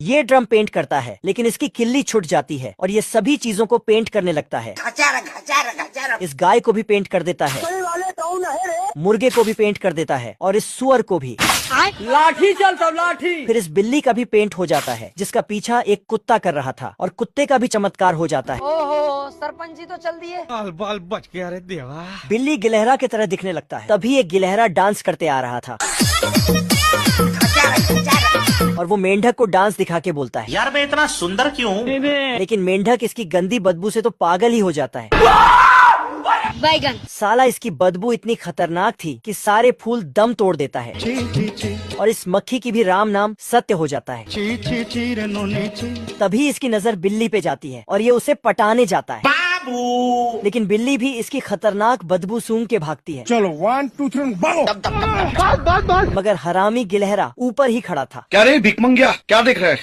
ये drum paint करता है, लेकिन इसकी किल्ली छूट जाती है और ये सभी चीजों को पेंट करने लगता है। इस गाय को भी पेंट कर देता है, मुर्गे को भी पेंट कर देता है और इस सुअर को भी। लाठी चलता लाठी। फिर इस बिल्ली का भी पेंट हो जाता है, जिसका पीछा एक कुत्ता कर रहा था, और कुत्ते का भी चमत्कार हो जाता है। ओहो, सरपंच जी तो चल दिए। बाल बाल बच गया रे देवा। बिल्ली गिलहरा की तरह दिखने लगता है। तभी एक गिलहरा डांस करते आ रहा था और वो मेंढक को डांस दिखा के बोलता है, यार मैं इतना सुंदर क्यों हूँ? लेकिन मेंढक इसकी गंदी बदबू से तो पागल ही हो जाता है। बैगन साला इसकी बदबू इतनी खतरनाक थी कि सारे फूल दम तोड़ देता है और इस मक्खी की भी राम नाम सत्य हो जाता है। तभी इसकी नजर बिल्ली पे जाती है और ये उसे पटाने जाता है, लेकिन बिल्ली भी इसकी खतरनाक बदबू सूंघ के भागती है। चलो 1 2 3 भागो। मगर हरामी गिलहरा ऊपर ही खड़ा था। क्या रे भिकमंगिया, क्या देख रहा है?